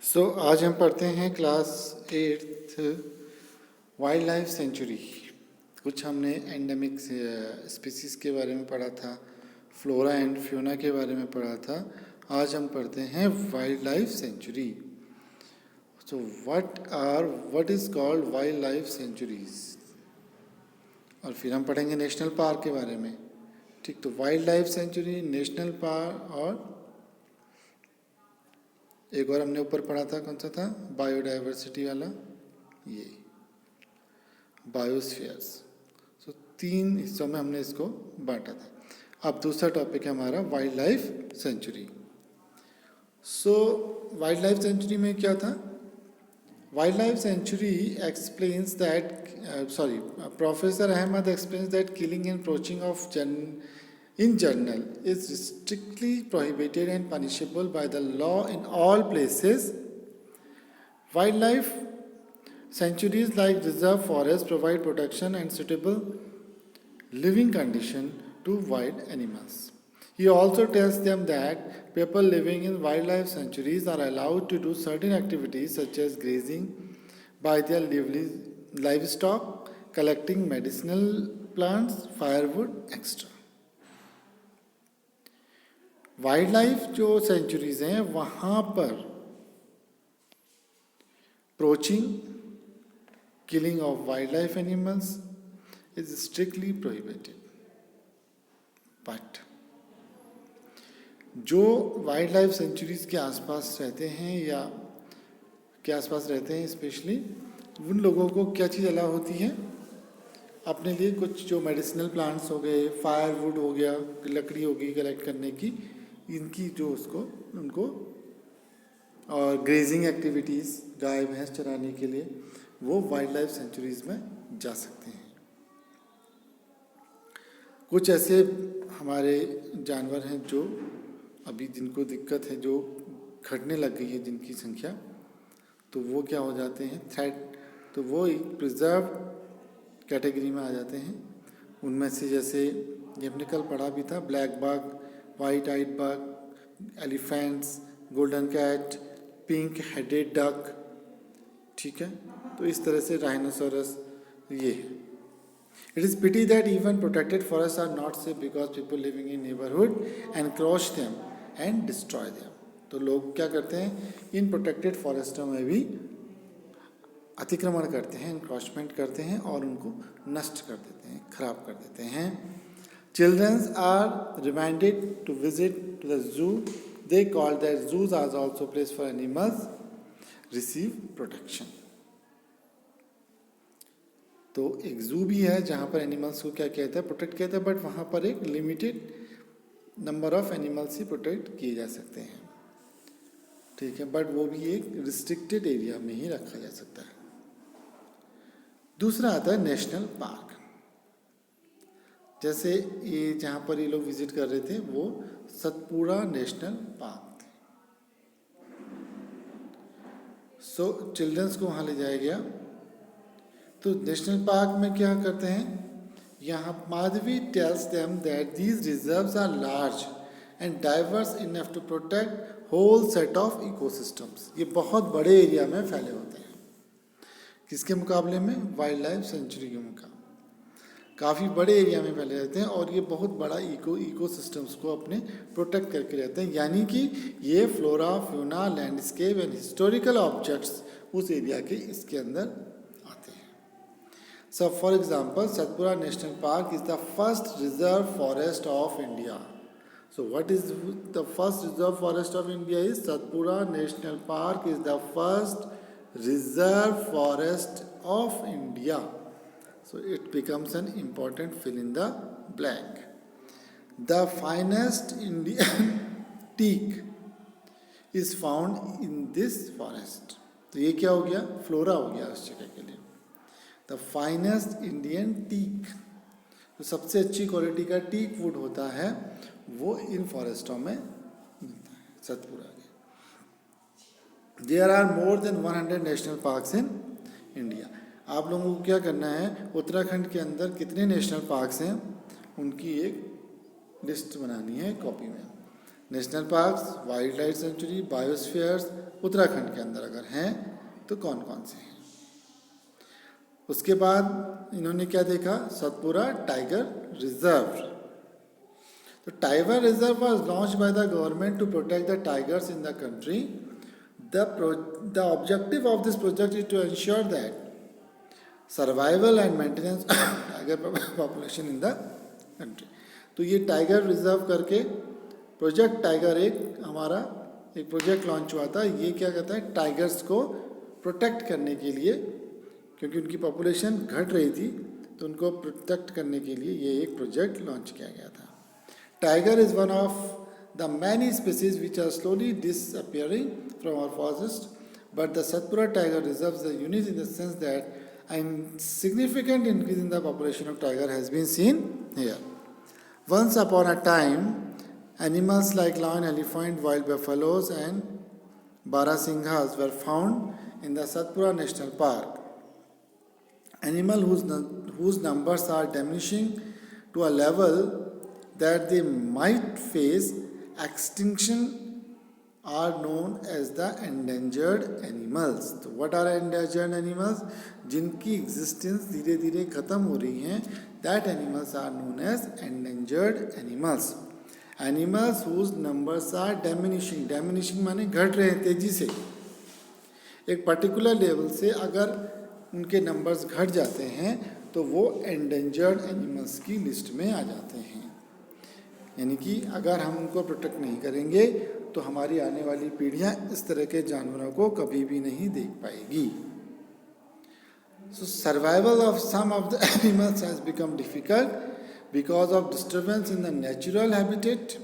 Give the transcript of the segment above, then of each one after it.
आज हम पढ़ते हैं class 8th wild life sanctuary. कुछ हमने एंडेमिक स्पीसीज के बारे में पढ़ा था, फ्लोरा एंड फ्यूना के बारे में पढ़ा था। आज हम पढ़ते हैं wild life sanctuary. What is called wild life sanctuaries, और फिर हम पढ़ेंगे नेशनल पार्क के बारे में। ठीक, तो wild life sanctuary, national park, और एक और हमने ऊपर पढ़ा था, कौन सा था, बायोडाइवर्सिटी वाला, ये बायोस्फीयर्स। सो 3 हिस्सों में हमने इसको बांटा था। अब दूसरा टॉपिक है हमारा wildlife sanctuary. Wildlife sanctuary में क्या था? Wildlife sanctuary explains that professor Ahmed explains that killing and poaching of in general is strictly prohibited and punishable by the law in all places. Wildlife sanctuaries like reserve forests provide protection and suitable living condition to wild animals. He also tells them that people living in wildlife sanctuaries are allowed to do certain activities such as grazing by their livestock, collecting medicinal plants, firewood, etc. Wild life जो centuries हैं वहाँ पर poaching, killing of wild life animals is strictly prohibited. But जो wild life sanctuaries के आसपास रहते हैं या के आसपास रहते हैं, स्पेशली उन लोगों को क्या चीज़ अलाउ होती है? अपने लिए कुछ जो मेडिसिनल प्लांट्स हो गए, फायरवुड हो गया, लकड़ी होगी कलेक्ट करने की, इनकी जो उनको और ग्रेजिंग एक्टिविटीज़, गाय भैंस चराने के लिए वो वाइल्ड लाइफ सेंचुरीज में जा सकते हैं। कुछ ऐसे हमारे जानवर हैं जो अभी जिनको दिक्कत है, जो घटने लग गई है जिनकी संख्या, तो वो क्या हो जाते हैं, थ्रेट, तो वो एक प्रिजर्व कैटेगरी में आ जाते हैं। उनमें से जैसे ये हमने कल पढ़ा भी था, black bug, white eyed bug, elephants, golden cat, pink headed duck, ठीक है। तो इस तरह से राइनोसोरस ये है। It is pity that even protected forest are not safe because people living in neighbourhood encroach them and destroy them. तो लोग क्या करते हैं, इन प्रोटेक्टेड फॉरेस्टों में भी अतिक्रमण करते हैं, एनक्रोचमेंट करते हैं और उनको नष्ट कर देते हैं, खराब कर देते हैं। Children are reminded to visit to the zoo. They call that zoos are also place for animals receive protection. तो एक जू भी है जहाँ पर एनिमल्स को क्या कहता है, प्रोटेक्ट कहता है, बट वहाँ पर एक limited number of animals he protect किए जा सकते हैं, ठीक है, बट वो भी एक रिस्ट्रिक्टेड एरिया में ही रखा जा सकता है। दूसरा आता है नेशनल पार्क। जैसे ये जहाँ पर ये लोग विजिट कर रहे थे वो सतपुड़ा नेशनल पार्क थे। चिल्ड्रंस को वहाँ ले जाया गया। तो नेशनल पार्क में क्या करते हैं, यहाँ Madhavi tells them that these reserves are large and diverse enough to protect whole set of ecosystems. ये बहुत बड़े एरिया में फैले होते हैं, किसके मुकाबले में, वाइल्ड लाइफ सेंचुरी के मुकाबले काफ़ी बड़े एरिया में फैले रहते हैं, और ये बहुत बड़ा इकोसिस्टम्स को अपने प्रोटेक्ट करके रहते हैं। यानी कि ये flora, fauna, landscape and historical objects उस एरिया के इसके अंदर आते हैं। So for example, Satpura national park is the first reserve forest of India. So what is the first reserve forest of India? Is Satpura national park is the first reserve forest of India. So it becomes an important fill in the blank. The finest Indian teak is found in this forest. तो ये क्या हो गया, flora हो गया उस जगह के लिए। The finest Indian teak, तो सबसे अच्छी क्वालिटी का टीक वुड होता है वो इन फॉरेस्टों में मिलता है, सतपुड़ा के। There are more than 100 national parks in India. आप लोगों को क्या करना है, उत्तराखंड के अंदर कितने नेशनल पार्क्स हैं उनकी एक लिस्ट बनानी है कॉपी में। National parks, wildlife sanctuary, biospheres, Uttarakhand के अंदर अगर हैं तो कौन कौन से हैं। उसके बाद इन्होंने क्या देखा, सतपुरा टाइगर रिजर्व। तो tiger reserve was launched by the government to protect the tigers in the country. The objective of this project is to ensure that survival and maintenance tiger population in the country. तो ये tiger reserve करके project tiger एक हमारा एक project launch हुआ था। ये क्या कहता है, टाइगर्स को प्रोटेक्ट करने के लिए, क्योंकि उनकी पॉपुलेशन घट रही थी तो उनको प्रोटेक्ट करने के लिए ये एक प्रोजेक्ट लॉन्च किया गया था। Tiger is one of the many species which are slowly disappearing from our forest, but the Satpura tiger reserve is unique in the sense that and significant increase in the population of tiger has been seen here. Once upon a time, animals like lion, elephant, wild buffaloes and barasinghas were found in the Satpura National Park. Animals whose numbers are diminishing to a level that they might face extinction are known as the endangered animals. तो what are endangered animals? जिनकी existence धीरे धीरे खत्म हो रही हैं, that animals are known as endangered animals. Animals whose numbers are diminishing, diminishing माने घट रहे हैं तेजी से, एक पर्टिकुलर लेवल से अगर उनके नंबर्स घट जाते हैं तो वो endangered animals की लिस्ट में आ जाते हैं। यानी कि अगर हम उनको प्रोटेक्ट नहीं करेंगे तो हमारी आने वाली पीढ़ियां इस तरह के जानवरों को कभी भी नहीं देख पाएगी। So survival of some of the animals has become difficult because of disturbance in the natural habitat.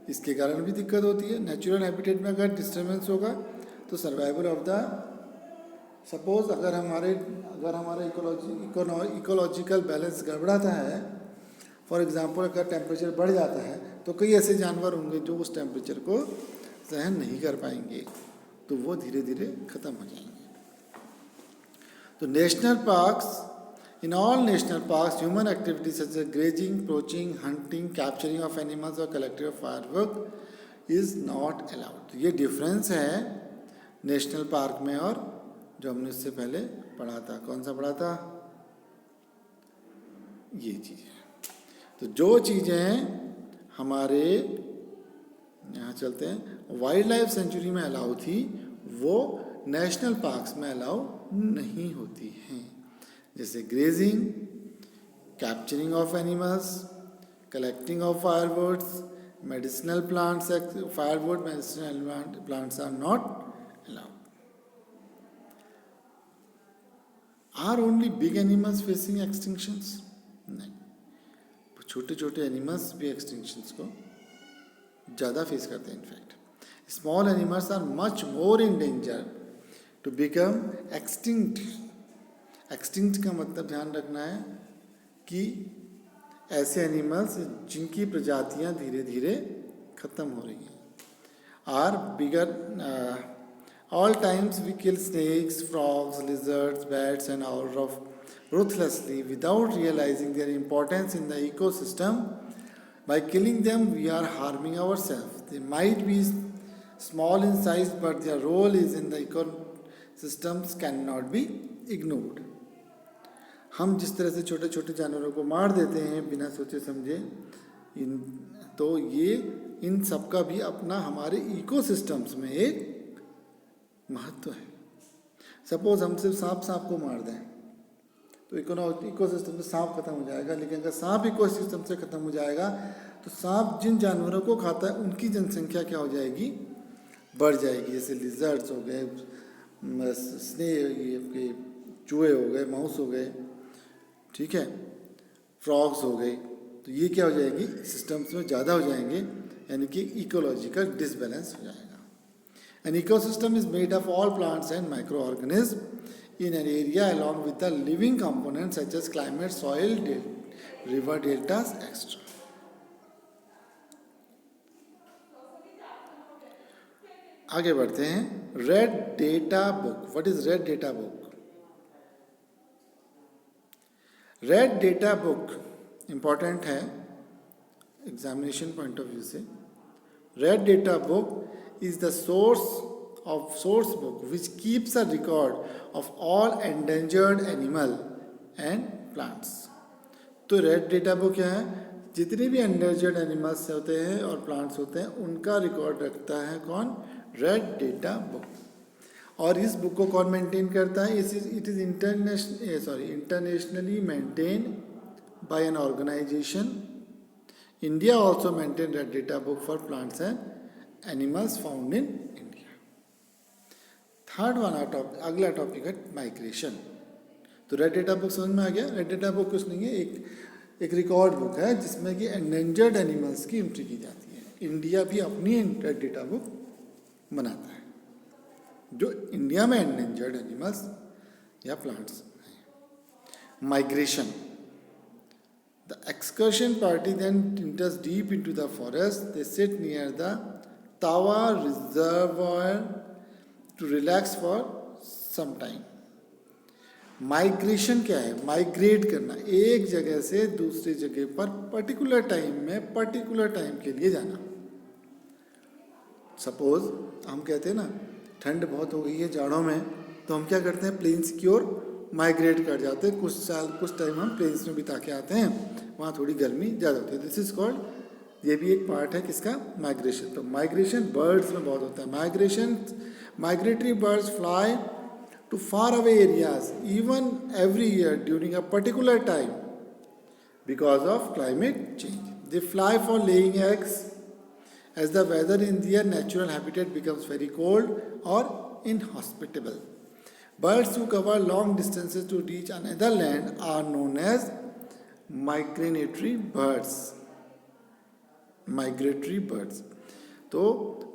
इसके कारण भी दिक्कत होती है। नेचुरल हैबिटेट में अगर डिस्टर्बेंस होगा तो सर्वाइवल ऑफ द, सपोज अगर हमारा इकोलॉजिकल बैलेंस गड़बड़ाता है, फॉर एग्जाम्पल अगर टेम्परेचर बढ़ जाता है तो कई ऐसे जानवर होंगे जो उस टेम्परेचर को सहन नहीं कर पाएंगे, तो वो धीरे धीरे खत्म हो जाएंगे। तो national parks, in all national parks human activities such as grazing, poaching, hunting, capturing of animals और collecting of firework is not allowed. तो ये डिफरेंस है नेशनल पार्क में और जो हमने इससे पहले पढ़ा था। कौन सा पढ़ा था? ये चीज़। तो जो चीज़ें हमारे यहाँ चलते हैं वाइल्ड लाइफ सेंचुरी में अलाउ थी वो नेशनल पार्क्स में अलाउ नहीं होती हैं, जैसे grazing, capturing of animals, collecting of firewoods, medicinal plants. Firewood medicinal plants are not allowed. Are only big animals facing extinctions? नहीं, छोटे छोटे एनिमल्स भी एक्सटिंक्शंस को ज़्यादा फेस करते हैं। In fact small animals are much more in danger to become extinct. Extinct का मतलब ध्यान रखना है कि ऐसे एनिमल्स जिनकी प्रजातियां धीरे धीरे खत्म हो रही हैं। Are bigger all times we kill snakes, frogs, lizards, bats and our of ruthlessly without realizing their importance in the ecosystem. By killing them, we are harming ourselves. They might be small in size, but their role is in the ecosystems cannot be ignored. हम जिस तरह से छोटे छोटे जानवरों को मार देते हैं बिना सोचे समझे, तो ये इन सब का भी अपना हमारे इकोसिस्टम्स में एक महत्व है। सपोज हम सिर्फ सांप को मार दें तो इकोसिस्टम में सांप खत्म हो जाएगा, लेकिन अगर सांप इकोसिस्टम से खत्म हो जाएगा तो सांप जिन जानवरों को खाता है उनकी जनसंख्या क्या हो जाएगी? बढ़ जाएगी। जैसे लिजर्ड्स हो गए, आपके चूहे हो गए, माउस हो गए, ठीक है, फ्रॉग्स हो गए, तो ये क्या हो जाएगी? सिस्टम्स में ज़्यादा हो जाएंगे, यानी कि इकोलॉजिकल डिसबैलेंस हो जाएगा। An ecosystem is made of all plants and micro organism in an area along with the living components such as climate, soil, river deltas, etc. आगे बढ़ते हैं। Red data book. What is red data book? Red data book important है examination point of view से। Red data book is the source of source book which keeps a record of all endangered animal and plants. तो red data book क्या है? जितने भी endangered animals होते हैं और प्लांट्स होते हैं उनका रिकॉर्ड रखता है कौन? Red data book. और इस बुक को कौन मेंटेन करता है? It is internationally maintain by an organisation. India also maintain red data book for plants and animals found in India. Third वाला टॉपिक, अगला टॉपिक है माइग्रेशन. तो रेड डेटा बुक समझ में आ गया. रेड डेटा बुक कुछ नहीं है, एक रिकॉर्ड बुक है जिसमें कि एंडेंजर्ड एनिमल्स की एंट्री की जाती है. इंडिया भी अपनी रेड डेटा बुक बनाता है जो इंडिया में एंडेंजर्ड एनिमल्स या प्लांट्स हैं. Migration. The excursion party then enters deep into the forest. They sit near the Tawa reservoir to relax for some time. Migration क्या है? माइग्रेट करना, एक जगह से दूसरी जगह पर पर्टिकुलर टाइम में पर्टिकुलर टाइम के लिए जाना. सपोज हम कहते हैं ना ठंड बहुत हो गई है जाड़ों में, तो हम क्या करते हैं? प्लेन्स की ओर माइग्रेट कर जाते हैं. कुछ टाइम हम प्लेन्स में बिता के आते हैं, वहाँ थोड़ी गर्मी ज़्यादा होती है. दिस इज कॉल्ड, ये भी एक पार्ट है किसका? माइग्रेशन. तो माइग्रेशन बर्ड्स में बहुत होता है. Migratory birds fly to far away areas even every year during a particular time because of climate change. They fly for laying eggs as the weather in their natural habitat becomes very cold or inhospitable. Birds who cover long distances to reach another land are known as migratory birds. Migratory birds. तो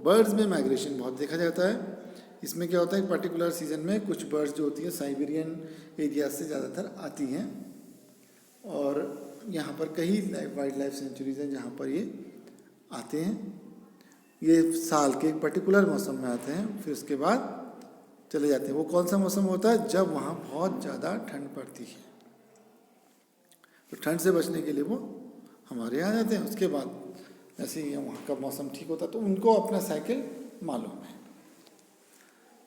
birds में migration बहुत देखा जाता है. इसमें क्या होता है? एक पर्टिकुलर सीजन में कुछ बर्ड्स जो होती हैं साइबेरियन एरिया से ज़्यादातर आती हैं, और यहाँ पर कई वाइल्ड लाइफ सेंचुरीज हैं जहाँ पर ये आते हैं. ये साल के एक पर्टिकुलर मौसम में आते हैं, फिर उसके बाद चले जाते हैं. वो कौन सा मौसम होता है? जब वहाँ बहुत ज़्यादा ठंड पड़ती है. तो ठंड से बचने के लिए वो हमारे यहाँ जाते हैं. उसके बाद ऐसे ही वहाँ का मौसम ठीक होता है, तो उनको अपना साइकिल मालूम है.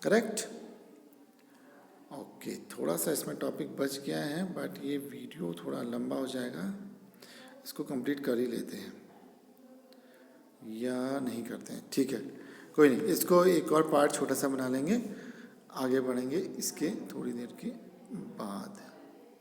करेक्ट? ओके, थोड़ा सा इसमें टॉपिक बच गया है, बट ये वीडियो थोड़ा लंबा हो जाएगा. इसको कंप्लीट कर ही लेते हैं या नहीं करते हैं? ठीक है, कोई नहीं, इसको एक और पार्ट छोटा सा बना लेंगे, आगे बढ़ेंगे इसके थोड़ी देर के बाद.